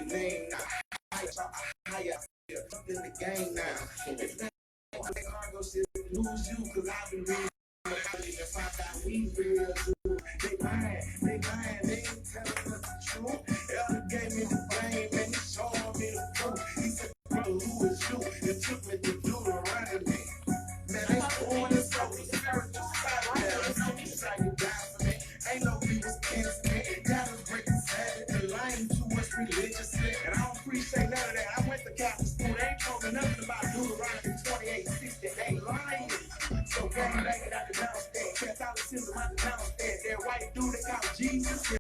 your name now. Higher in the game now. If that cargo shit lose you, cause I've been reading and find out we real good. They lying, they ain't telling us the truth. Elder gave me the blame and he showed me the proof. He said, brother, who is you? It took me to do the running me. Man, they pouring this over the spiritual side of there. There's no try to die for me. Ain't no people's against me. God is breaking Sabbath. The lying too much religiously. And I don't appreciate none of that. I went to Catholic school. They ain't told me nothing about Deuteronomy 28:60. They lying. So gang banging out the downstairs. Catholicism out the downstairs. That white dude they call Jesus.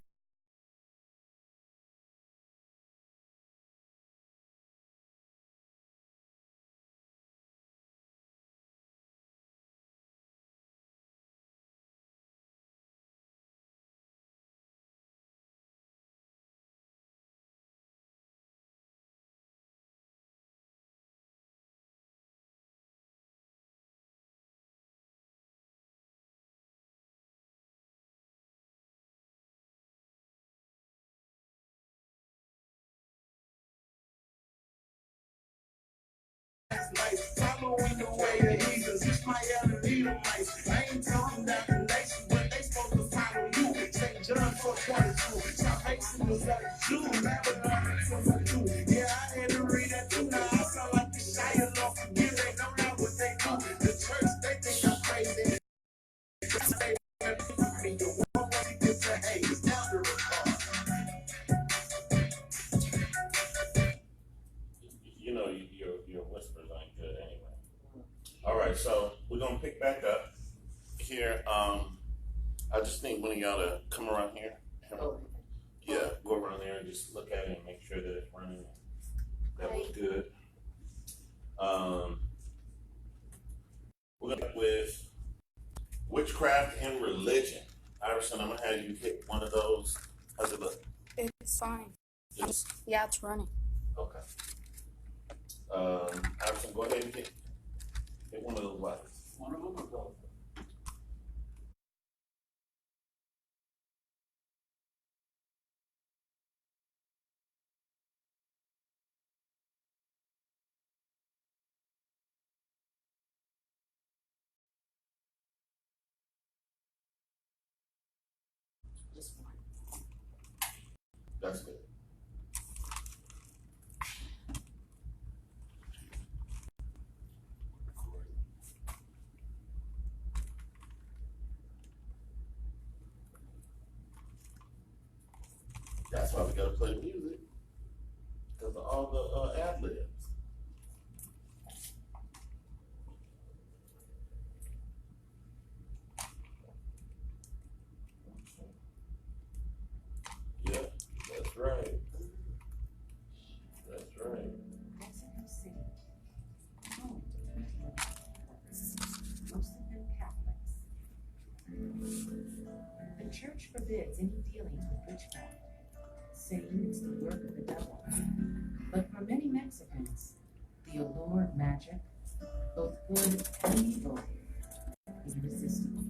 Following the way of Jesus, it's my Edomites. I ain't talking about the nation, but they supposed to follow you. St. John 4:22. Salvation was like Jew, Babylon was a Jew. Yeah, I had to read that too. Now I sound like the Shia Lord. Forgive, they don't know what they do. The church, they think I'm crazy. The one way to get to hate is down the road. You know, your whispers ain't good anyway. All right, so we're gonna pick back up here. I just need one of y'all to come around here. Yeah, go around there and just look at it and make sure that it's running. That was good. We're gonna with witchcraft and religion. Iverson, I'm gonna have you hit one of those. How's it look? It's fine. Yeah, it's running. Okay. Iverson, go ahead and hit one of those lights. One of them or both? Just one. That's good. That's why we gotta play music, because of all the ad libs. Yeah, that's right. That's right. Mexico City, home to 21 most of them Catholics. The church forbids any dealings with witchcraft, saying it's the work of the devil. But for many Mexicans, the allure of magic, both good and evil, is irresistible.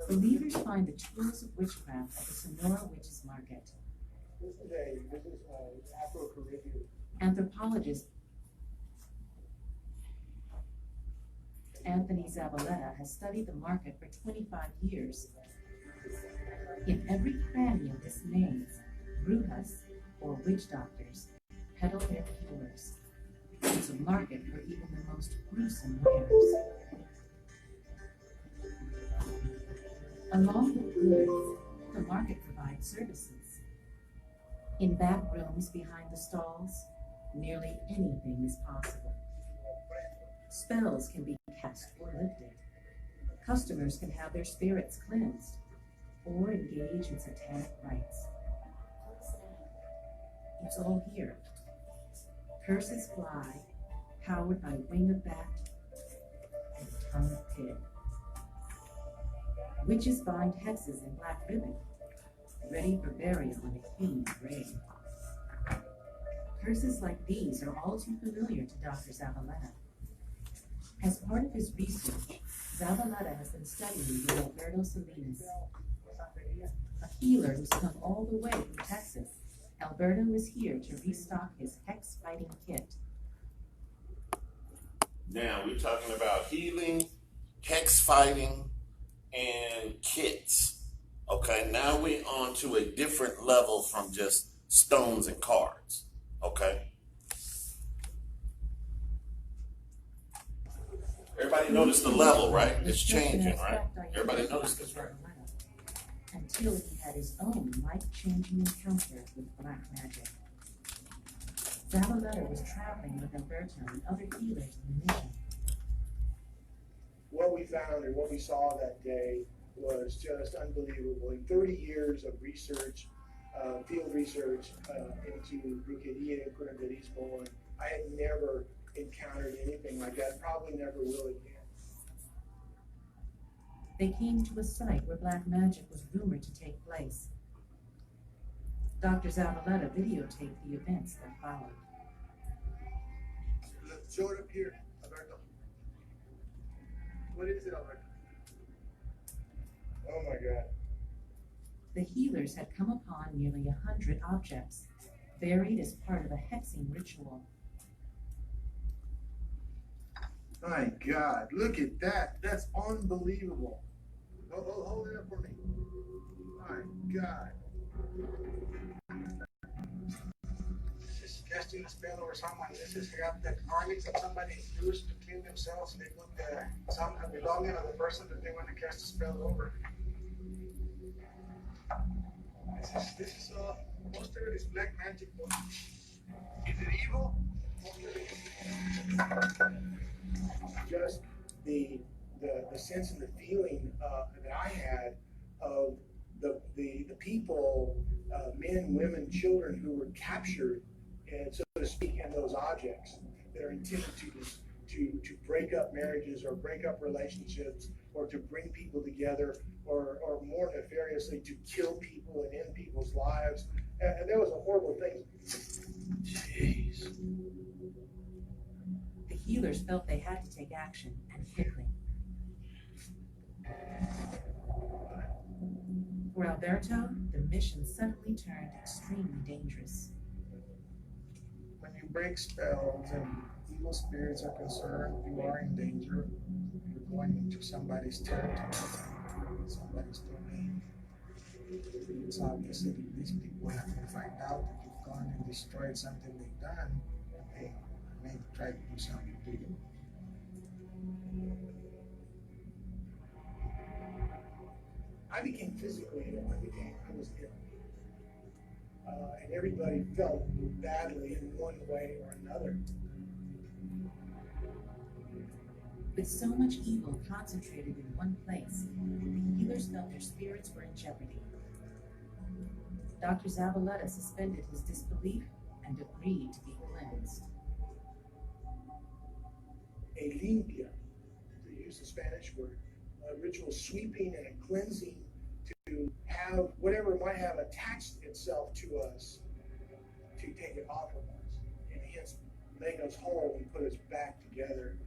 Believers find the tools of witchcraft at the Sonora Witches Market. This is Afro-Caribbean. Anthropologist Anthony Zavaleta has studied the market for 25 years. In every cranny of this maze, brujas, or witch doctors, peddle their cures. It's a market for even the most gruesome wares. Along with goods, the market provides services. In back rooms behind the stalls, nearly anything is possible. Spells can be cast or lifted. Customers can have their spirits cleansed or engage in satanic rites. It's all here. Curses fly, powered by wing of bat and tongue of pig. Witches bind hexes in black ribbon, ready for burial in a human grave. Curses like these are all too familiar to Dr. Zavaleta. As part of his research, Zavaleta has been studying with Alberto Salinas, healer who's come all the way from Texas. Alberto is here to restock his hex-fighting kit. Now we're talking about healing, hex fighting, and kits. Okay, now we're on to a different level from just stones and cards. Okay. Everybody noticed the level, right? It's changing, right? Everybody noticed this, right? Until he had his own life-changing encounter with black magic. Zavaleta was traveling with Alberto and other healers on the mission. What we found and what we saw that day was just unbelievable. In 30 years of research, field research into brujeria and curanderismo, and I had never encountered anything like that, probably never will again. They came to a site where black magic was rumored to take place. Dr. Zavaleta videotaped the events that followed. Let's show it up here, Alberto. What is it, Alberto? Oh my God. The healers had come upon nearly 100 objects, buried as part of a hexing ritual. My God, look at that. That's unbelievable. Hold it up for me. My God. This is casting a spell over someone. This is the garments that somebody used to clean themselves. They put some belonging of the person that they want to cast a spell over. This is most of it is black magic. Is it evil? Just the sense and the feeling that I had of the people, men, women, children who were captured, and so to speak, in those objects that are intended to break up marriages or break up relationships or to bring people together or more nefariously to kill people and end people's lives. And that was a horrible thing. Jeez. The healers felt they had to take action, and quickly. For Alberto, the mission suddenly turned extremely dangerous. When you break spells and evil spirits are concerned, you are in danger. You're going into somebody's territory, somebody's domain. It's obvious that if these people have to find out that you've gone and destroyed something they've done, they may try to do something to you. I became physically ill. I was ill. And everybody felt badly in one way or another. With so much evil concentrated in one place, the healers felt their spirits were in jeopardy. Dr. Zavaleta suspended his disbelief and agreed to be cleansed. A limpia, to use the Spanish word, a ritual sweeping and a cleansing to have whatever might have attached itself to us, to take it off of us, and hence make us whole and put us back together.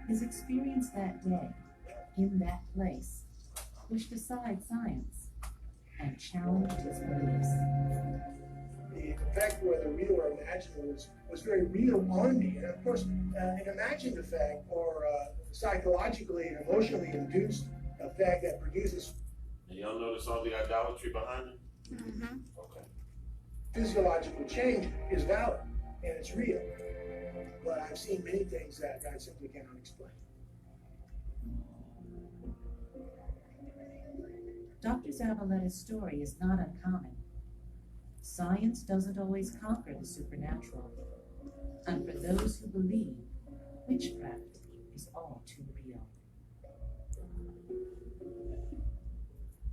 His experience that day, in that place, pushed aside science and challenged his beliefs. The effect, whether real or imagined, was very real on me. And of course, an imagined effect or psychologically and emotionally induced effect that produces. And y'all notice all the idolatry behind it? Mm-hmm. Okay. Physiological change is valid and it's real. But I've seen many things that I simply cannot explain. Dr. Zavaleta's story is not uncommon. Science doesn't always conquer the supernatural. And for those who believe, witchcraft is all too real.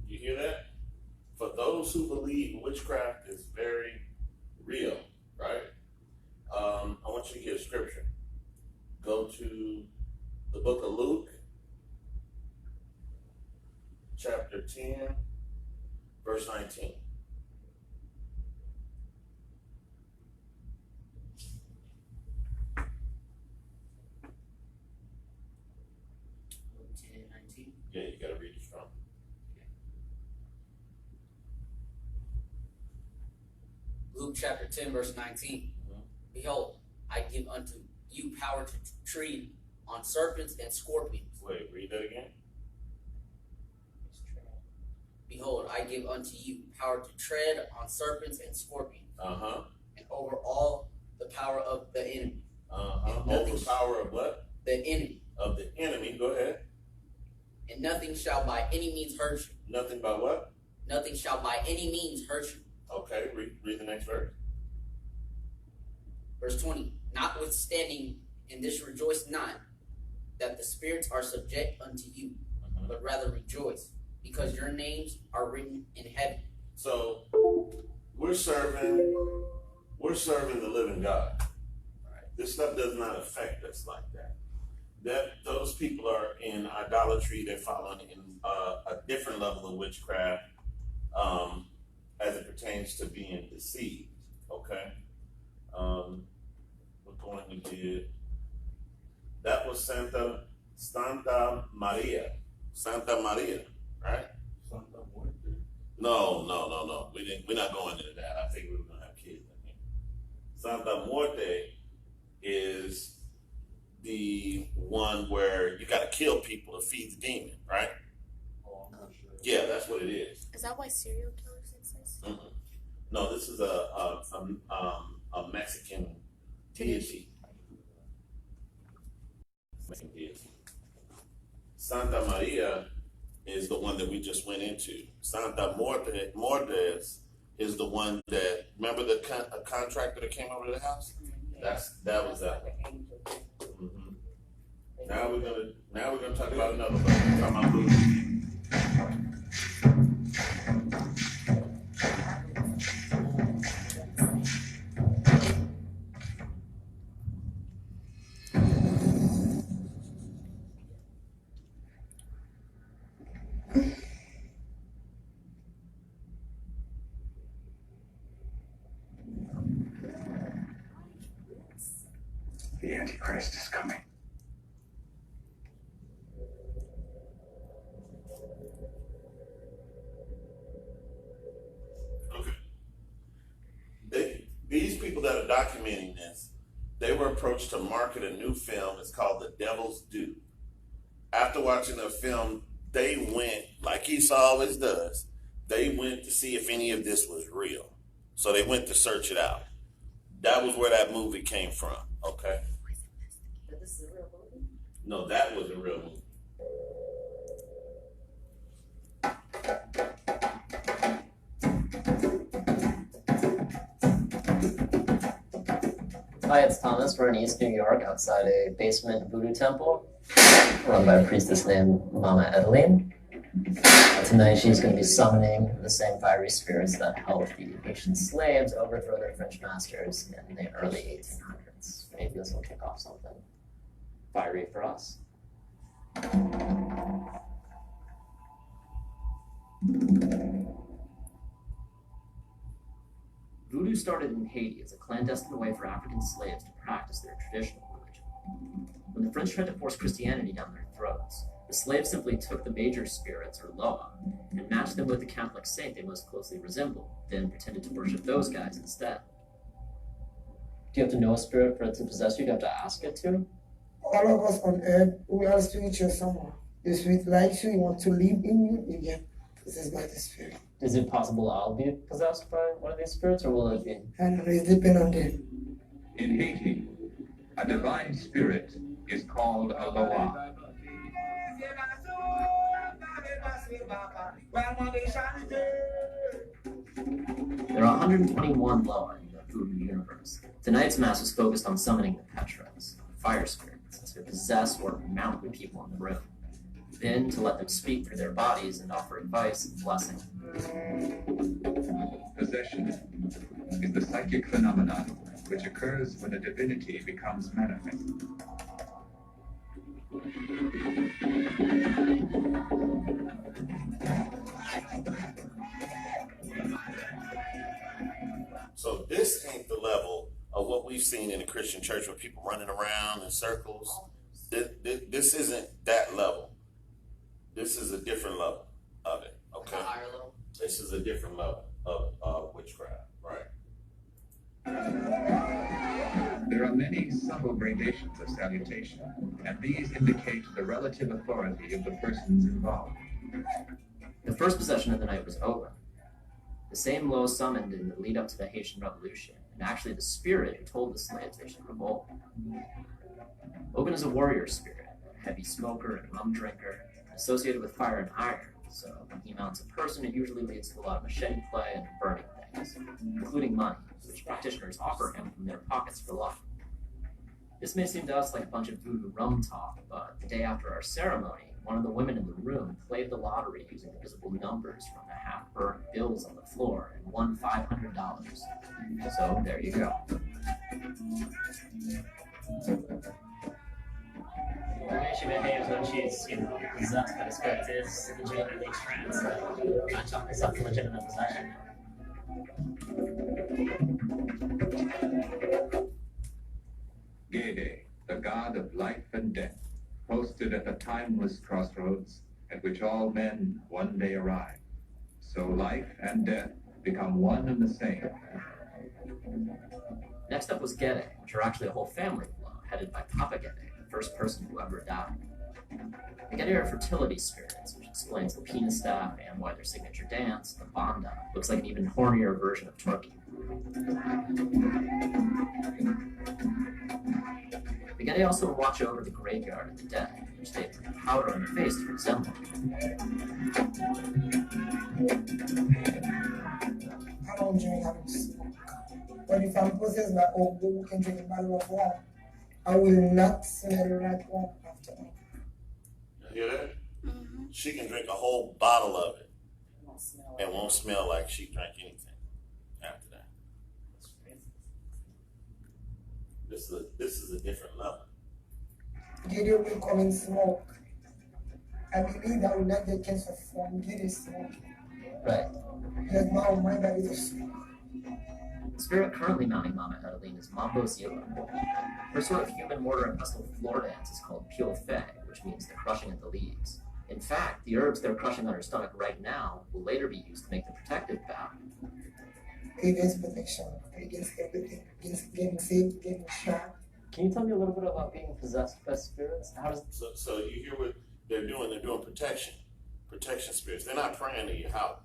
You hear that? For those who believe, witchcraft is very real, right? I want you to get scripture. Go to the book of Luke, chapter 10, verse 19. Luke 10:19. Yeah, you gotta read it strong. Luke chapter 10, verse 19. Behold, I give unto you power to tread on serpents and scorpions. Wait, read that again. Behold, I give unto you power to tread on serpents and scorpions, and over all the power of the enemy. Over power of what? The enemy. Of the enemy. Go ahead. And nothing shall by any means hurt you. Nothing by what? Nothing shall by any means hurt you. Okay, read the next verse. Verse 20. Notwithstanding, in this rejoice not, that the spirits are subject unto you, but rather rejoice, because your names are written in heaven. So we're serving the living God. Right. This stuff does not affect us like that. Those people are in idolatry. They're following in a different level of witchcraft as it pertains to being deceived. Okay. What point we did? That was Santa Maria. Santa Maria, right? Santa Muerte. No. We're not going into that. I think we were gonna have kids in here. Santa Muerte is the one where you gotta kill people to feed the demon, right? Oh, I'm not sure. Yeah, that's what it is. Is that why serial killers exist? No, this is a Mexican deity. Mexican deity. Santa Maria is the one that we just went into. Santa Mortes is the one that, remember the contractor that came over to the house? That was that. Mm-hmm. Now we're gonna talk about another one. We're talking about voodoo. The Antichrist is coming. Okay. These people that are documenting this, they were approached to market a new film. It's called The Devil's Due. After watching the film, they went, like Esau always does, they went to see if any of this was real. So they went to search it out. That was where that movie came from, okay? But this is a real movie? No, that was a real movie. Hi, it's Thomas. We're in East New York outside a basement voodoo temple run by a priestess named Mama Edeline. Tonight she's going to be summoning the same fiery spirits that helped the Haitian slaves overthrow their French masters in the early 1800s. Maybe this will kick off something fiery for us. Voodoo started in Haiti as a clandestine way for African slaves to practice their traditional religion. When the French tried to force Christianity down their throats, the slaves simply took the major spirits, or Loa, and matched them with the Catholic saint they most closely resembled, then pretended to worship those guys instead. Do you have to know a spirit for it to possess you? Do you have to ask it to? All of us on earth, we are spiritual somehow. The spirit likes you, he wants to live in you, you get possessed by the spirit. Is it possible I'll be possessed by one of these spirits, or will it be? And it depends on them. In Haiti, a divine spirit is called a Loa. There are 121 Loa in the voodoo universe. Tonight's mass is focused on summoning the Petras, fire spirits, to possess or mount the people in the room. Then to let them speak through their bodies and offer advice and blessing. Possession is the psychic phenomenon which occurs when a divinity becomes manifest. So this ain't the level of what we've seen in the Christian church with people running around in circles. This isn't that level. This is a different level of it. Okay. A higher level. This is a different level of witchcraft, right? There are many subtle gradations of salutation, and these indicate the relative authority of the persons involved. The first possession of the night was Owen, the same Lo summoned in the lead up to the Haitian Revolution, and actually the spirit who told the slaves they should revolt. Ogun is a warrior spirit, a heavy smoker and rum drinker, associated with fire and iron, so when he mounts a person, it usually leads to a lot of machete play and burning things, including money, which practitioners offer him from their pockets for luck. This may seem to us like a bunch of voodoo rum talk, but the day after our ceremony, one of the women in the room played the lottery using the visible numbers from the half-burnt bills on the floor and won $500. So there you go. The way she behaves when she's, possessed by the spirit is legitimately trans. So I chalk this up to legitimate possession. Gede, the god of life and death, posted at the timeless crossroads at which all men one day arrive. So life and death become one and the same. Next up was Gede, which are actually a whole family of Lo, headed by Papa Gede, the first person who ever died. The Gede are fertility spirits, which explains the penis staff and why their signature dance, the banda, looks like an even hornier version of Turkey. The Gede also watch over the graveyard of the dead, which they put powder on their face to resemble. I don't drink, I don't smoke. But if I'm possessed by old who can drink a bottle of wine, I will not smell like wine after all. You hear that? Mm-hmm. She can drink a whole bottle of it and won't smell like she drank anything after that. This is a different level. Gideon will come and smoke. I believe I will not get cancer from Gideon smoking. Right. Because my own mind that is a smoke. The spirit currently mounting Mama Adeline is Mambo Zila. Her sort of human mortar and pestle floor dance is called Pio Fe, which means the crushing of the leaves. In fact, the herbs they're crushing on her stomach right now will later be used to make the protective vow. Against protection, against everything, against getting sick, getting shot. Can you tell me a little bit about being possessed by spirits? How does So you hear what they're doing? They're doing protection spirits. They're not praying to your house.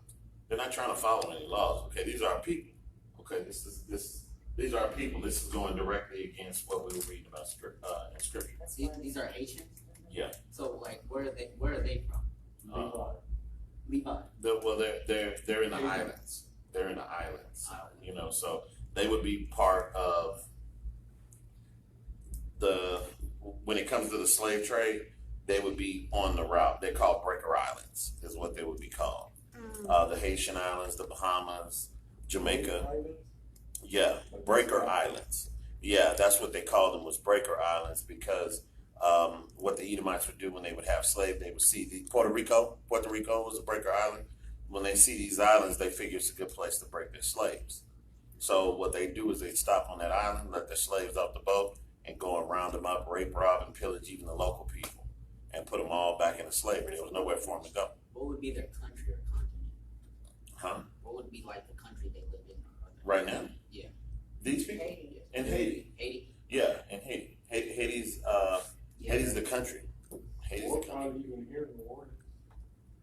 They're not trying to follow any laws. Okay, these are our people. Okay, these are our people. This is going directly against what we were reading about in scripture. These are Haitians. Yeah. So like, where are they from? Levi. They're in the islands. They're in the islands. So they would be part of when it comes to the slave trade, they would be on the route. They're called Breaker Islands, is what they would be called. The Haitian Islands, the Bahamas, Jamaica. Yeah, Breaker Islands. Yeah, that's what they called them, was Breaker Islands, because what the Edomites would do when they would have slaves, they would see Puerto Rico was a Breaker Island. When they see these islands, they figure it's a good place to break their slaves. So what they do is they stop on that island, let their slaves off the boat, and go and round them up, rape, rob, and pillage even the local people, and put them all back into slavery. There was nowhere for them to go. What would be their country or continent? Huh? What would be like the country they live in? Right now? Yeah. These people? Haiti. In Haiti. Haiti. Yeah, in Haiti. Haiti's the country. Haiti's the country. Even here in the morning.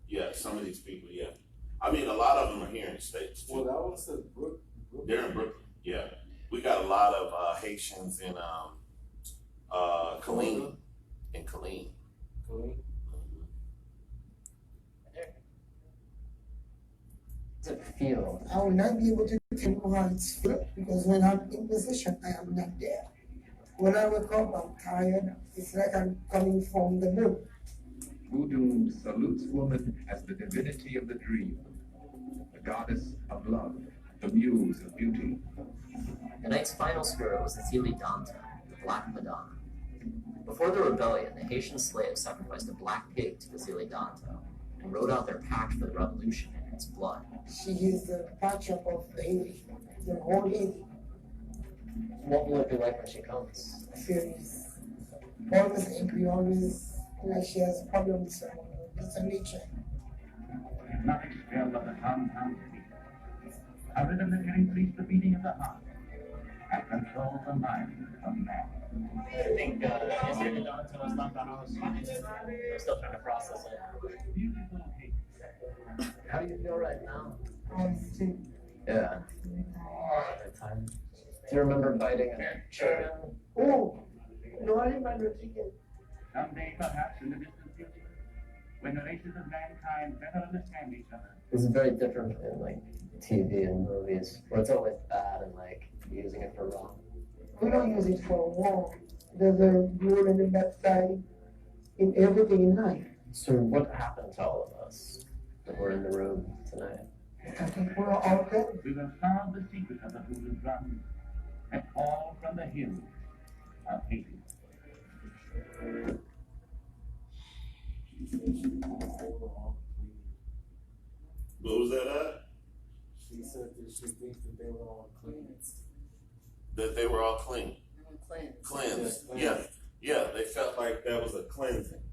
Yeah, some of these people, yeah. I mean, a lot of them are here in the States, too. Well, that one says Brooklyn. They're in Brooklyn, yeah. We got a lot of Haitians in Killeen. In Killeen. does it feel? I will not be able to tell you how it's feel because when I'm in position, I am not there. When I wake up, I'm tired. It's like I'm coming from the moon. Voodoo salutes woman as the divinity of the dream, the goddess of love, the muse of beauty. The night's final spirit was the Zili Danta, the Black Madonna. Before the rebellion, the Haitian slaves sacrificed a black pig to the Zili Danta and wrote out their pact for the revolution in its blood. She is the patchup of Haiti, the whole Haiti. What will it be like when she comes? Furious, always angry, always like she has a problem with someone. It's a nature. Hypnotic spell of the compound beat. A rhythm that can increase the beating of the heart and control the mind of man. I think yesterday the until was knocked on, I'm still trying to process it. Beautiful hate. How do you feel right now? Honestly. Yeah. Time. Do you remember fighting in a church? Oh, no, I remember chicken. Someday, perhaps in the distant future, when the races of mankind better understand each other. This is very different in like TV and movies, where it's always bad and like using it for wrong. We don't use it for war. There's a good and a bad side in everything in life. So what happened to all of us that were in the room tonight? I think we're all good. We will solve the secret of the voodoo drum and fall from the hills of Haiti. What was that at? She said that she thinks that they were all clean. That they were all clean. Cleansed. Cleansed. Yeah. Yeah, they felt like that was a cleansing.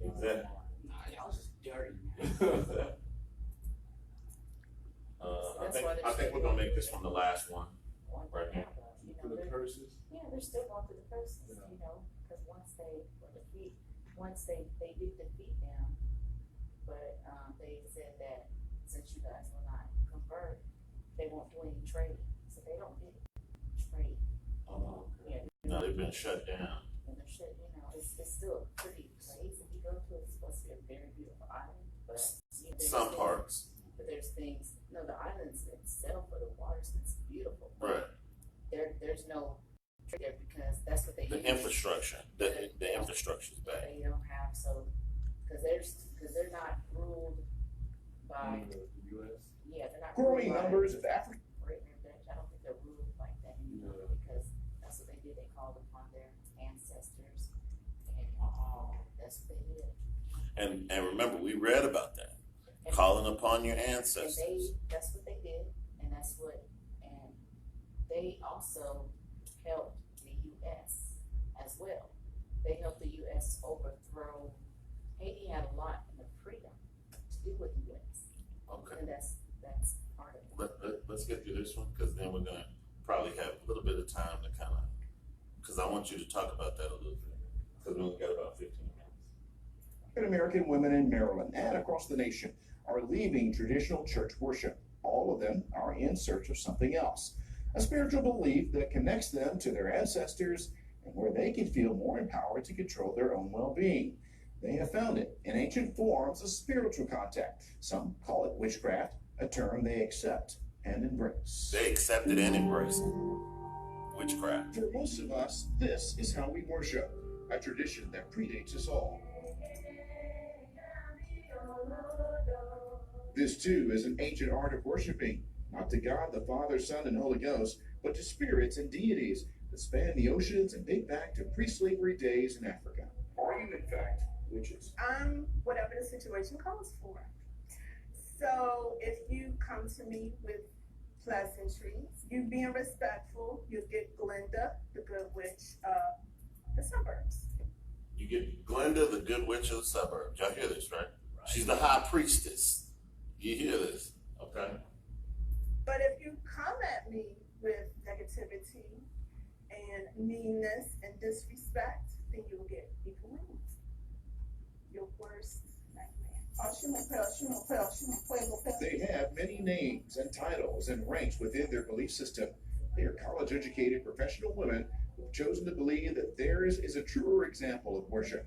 Exactly. Nah, y'all just dirty. I think we're gonna make this one the last one right here. For the curses. Yeah, they're still going through the process, you know, because once they do defeat them, but they said that since you guys will not convert, they won't do any trading, so they don't get trade. Yeah. No, they've been shut down. And they're shut, you know, it's still a pretty place if you go to. It's supposed to be a very beautiful island, but you know, Some parts. But there's things. No, the islands itself, or the waters, it's beautiful. Right. There's no trade there because that's what they The use. infrastructure. The infrastructure is bad. They don't have because they're not ruled by The U.S. yeah they're not Growing ruled by numbers of African. I don't think they're ruled like that anymore because that's what they did. They called upon their ancestors and that's what they did. And remember, we read about that. Calling upon your ancestors. And that's what they did, and they also helped the U.S. as well. They helped the U.S. overthrow. Haiti had a lot in the freedom to do with the U.S. Okay. And that's part of it. Let's get through this one because then we're gonna probably have a little bit of time to kind of, because I want you to talk about that a little bit because we only got about 15 minutes. American women in Maryland and across the nation are leaving traditional church worship. All of them are in search of something else, a spiritual belief that connects them to their ancestors and where they can feel more empowered to control their own well-being. They have found it in ancient forms of spiritual contact. Some call it witchcraft, a term they accept and embrace. They accepted and embraced witchcraft. For most of us, this is how we worship, a tradition that predates us all. This too is an ancient art of worshiping, not to God the Father, Son, and Holy Ghost, but to spirits and deities that span the oceans and date back to pre-slavery days in Africa. Are you, in fact, witches? Whatever the situation calls for. So if you come to me with pleasantries, you being respectful, you get Glenda, the good witch of the suburbs. You get Glenda, the good witch of the suburbs. Y'all hear this, right? She's the high priestess. You hear this, okay? But if you come at me with negativity and meanness and disrespect, then you will get equal wings. Your worst nightmare. They have many names and titles and ranks within their belief system. They are college-educated professional women who have chosen to believe that theirs is a truer example of worship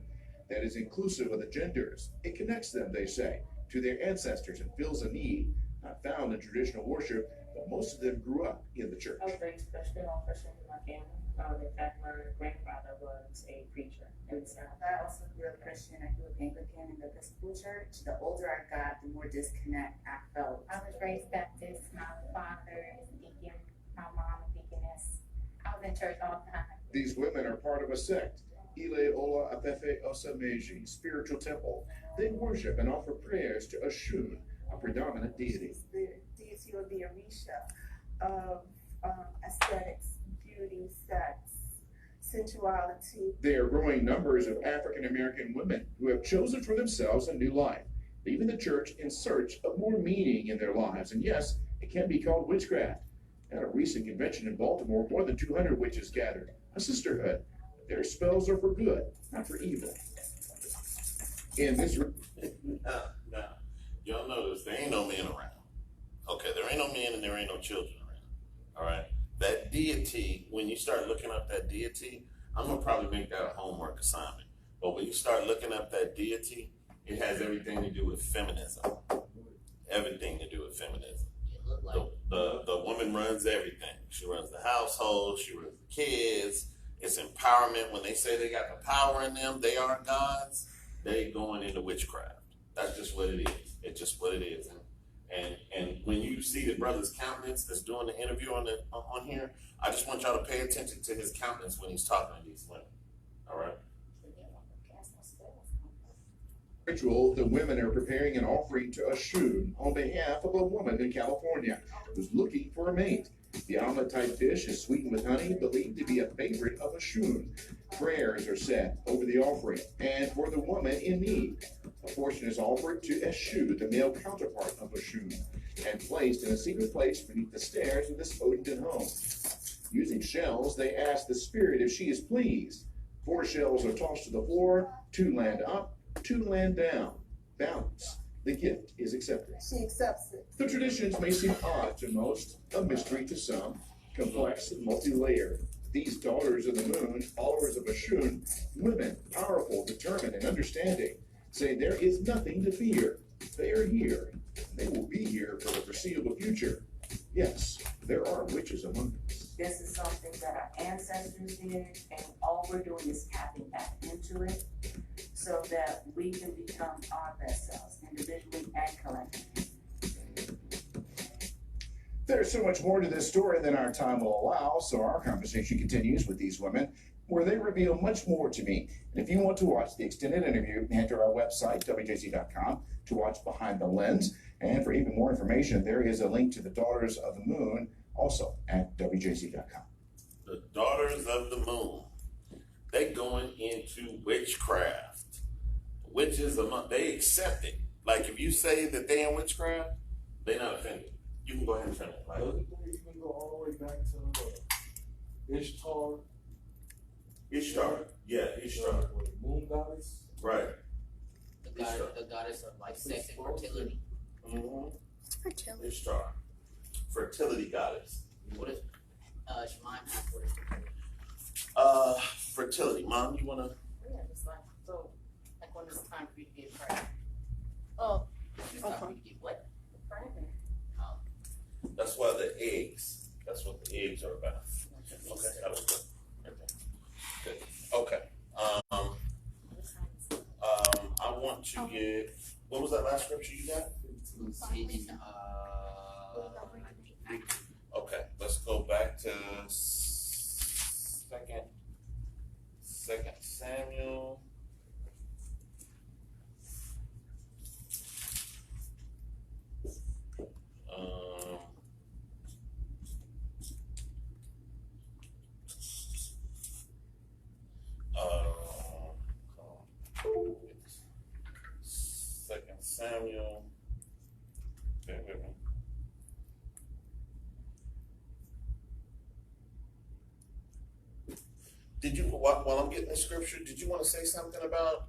that is inclusive of the genders. It connects them, they say, to their ancestors and fills a need not found in traditional worship, but most of them grew up in the church. I was raised Christian, all Christian in my family. In fact, my grandfather was a preacher. And so I also grew up Christian. I grew up Anglican in the Episcopal Church. The older I got, the more disconnect I felt. I was raised Baptist. My father is a deacon. My mom a deaconess. I was in church all the time. These women are part of a sect, Ile Ola Afefe Osameji, spiritual temple. They worship and offer prayers to Ashun, a predominant deity. The deity or the Orisha of aesthetics, beauty, sex, sensuality. There are growing numbers of African American women who have chosen for themselves a new life, leaving the church in search of more meaning in their lives. And yes, it can be called witchcraft. At a recent convention in Baltimore, more than 200 witches gathered, a sisterhood. Their spells are for good, not for evil. In this Now, y'all notice there ain't no men around. Okay, there ain't no men and there ain't no children around. All right, that deity, when you start looking up that deity, I'm gonna probably make that a homework assignment. But when you start looking up that deity, it has everything to do with feminism. Everything to do with feminism. The woman runs everything. She runs the household. She runs the kids. It's empowerment. When they say they got the power in them, they are gods. They going into witchcraft. That's just what it is. It's just what it is. And when you see the brother's countenance that's doing the interview on here, I just want y'all to pay attention to his countenance when he's talking to these women. All right. ritual, the women are preparing an offering to Ashun on behalf of a woman in California who's looking for a mate. The omelet-type dish is sweetened with honey, believed to be a favorite of Ashun. Prayers are said over the offering and for the woman in need. A portion is offered to Eshu, the male counterpart of Ashun, and placed in a secret place beneath the stairs of this Odinton home. Using shells, they ask the spirit if she is pleased. 4 shells are tossed to the floor, 2 land up, 2 land down. Balance. The gift is accepted. She accepts it. The traditions may seem odd to most, a mystery to some, complex and multi-layered. These daughters of the moon, followers of Ashun, women, powerful, determined, and understanding, say there is nothing to fear. They are here. They will be here for the foreseeable future. Yes, there are witches among us. This is something that our ancestors did, and all we're doing is tapping back into it so that we can become our best selves, individually and collectively. There's so much more to this story than our time will allow, so our conversation continues with these women, where they reveal much more to me. And if you want to watch the extended interview, head to our website, wjc.com, to watch Behind the Lens. And for even more information, there is a link to the Daughters of the Moon, also at wjc.com. The Daughters of the Moon. They going into witchcraft. Witches, they accept it. Like if you say that they in witchcraft, they not offended. You can go ahead and turn it. Like, doesn't it even go all the way back to Ishtar? Ishtar. Yeah, Ishtar. The moon goddess? Right. The goddess of like sex and fertility. Mm-hmm. Fertility. Ishtar. Fertility goddess. What is Shemaim? What is fertility. Mom, you wanna? Yeah, just like, so, like when it's time for you to get pregnant. Oh, it's time for you to get what? Pregnant. Oh. That's why the eggs. That's what the eggs are about. Okay, that was good. Good. Okay. I want to get. What was that last scripture you got? Okay, let's go back to Second Samuel. Second Samuel. Bear with me. Did you, while I'm getting the scripture, did you want to say something about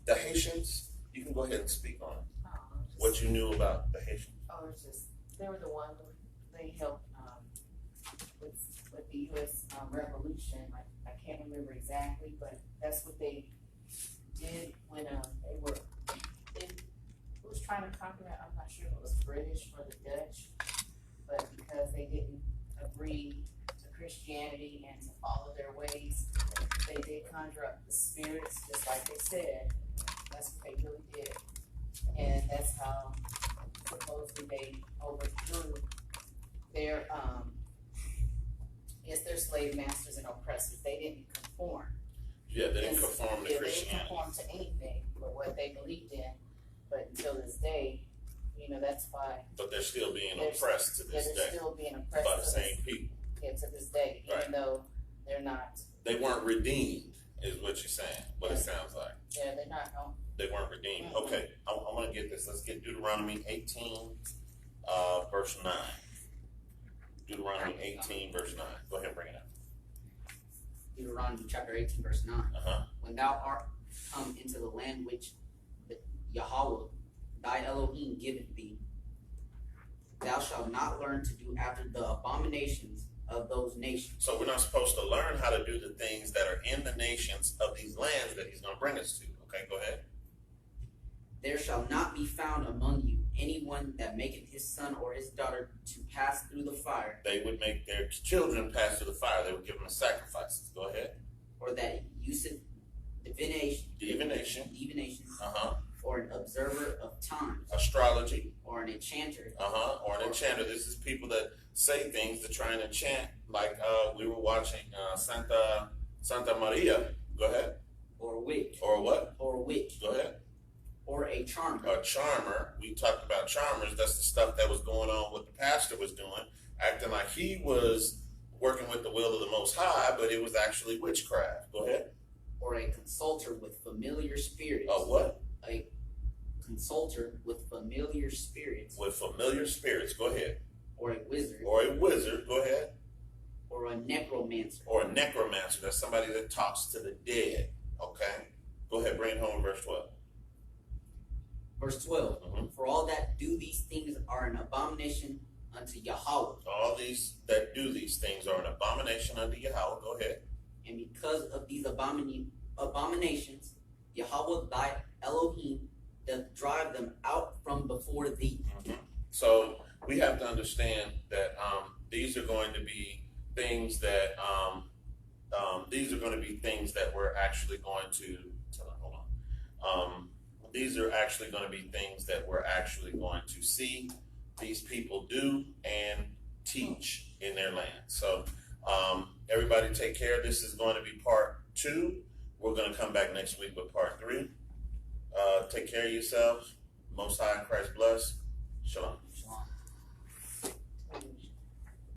the Haitians? You can go ahead and speak on it. What you knew about the Haitians? Oh, it's just, they were the one who, they helped with the U.S. Revolution. I can't remember exactly, but that's what they did when who was trying to conquer it? I'm not sure if it was British or the Dutch, but because they didn't agree to Christianity and to follow their ways, they did conjure up the spirits, just like they said. That's what they really did. And that's how supposedly they overthrew their their slave masters and oppressors. They didn't conform. Yeah, they didn't conform to They Christianity. didn't conform to anything but what they believed in. But until this day, that's why. But they're still being oppressed to this day. They're still being oppressed by the same people. Yeah, to this day, Right. even though They're not. They weren't redeemed, is what you're saying. What it sounds like. Yeah, they're not. No. They weren't redeemed. Okay, I want to get this. Let's get Deuteronomy 18, verse 9. Deuteronomy 18, verse 9. Go ahead and bring it up. Deuteronomy chapter 18, verse 9. Uh-huh. When thou art come into the land which Yahweh, thy Elohim, giveth thee, thou shalt not learn to do after the abominations of those nations. So we're not supposed to learn how to do the things that are in the nations of these lands that he's going to bring us to. Okay, go ahead. There shall not be found among you anyone that maketh his son or his daughter to pass through the fire. They would make their children pass through the fire. They would give them as sacrifices. Go ahead. Or that useth divination. Uh-huh. Or an observer of times. Astrology. Or an enchanter. Uh-huh. Or an enchanter. This is people that say things to try and enchant. Like we were watching Santa Maria. Go ahead. Or a witch. Or what? Or a witch. Go ahead. Or a charmer. A charmer. We talked about charmers. That's the stuff that was going on, what the pastor was doing, acting like he was working with the will of the Most High, but it was actually witchcraft. Go ahead. Or a consulter with familiar spirits. A what? A consulter with familiar spirits. With familiar spirits. Go ahead. Or a wizard. Or a wizard. Go ahead. Or a necromancer. Or a necromancer. That's somebody that talks to the dead. Okay? Go ahead. Bring it home in verse 12. Verse 12. For all that do these things are an abomination unto Yahweh. All these that do these things are an abomination unto Yahweh. Go ahead. And because of these abominations, Yahweh thy Elohim doth drive them out from before thee. So we have to understand that these are going to be things that we're actually going to these are actually going to be things that we're actually going to see these people do and teach in their land. So everybody take care. This is going to be part 2. We're going to come back next week with part 3. Take care of yourselves. Most High in Christ bless.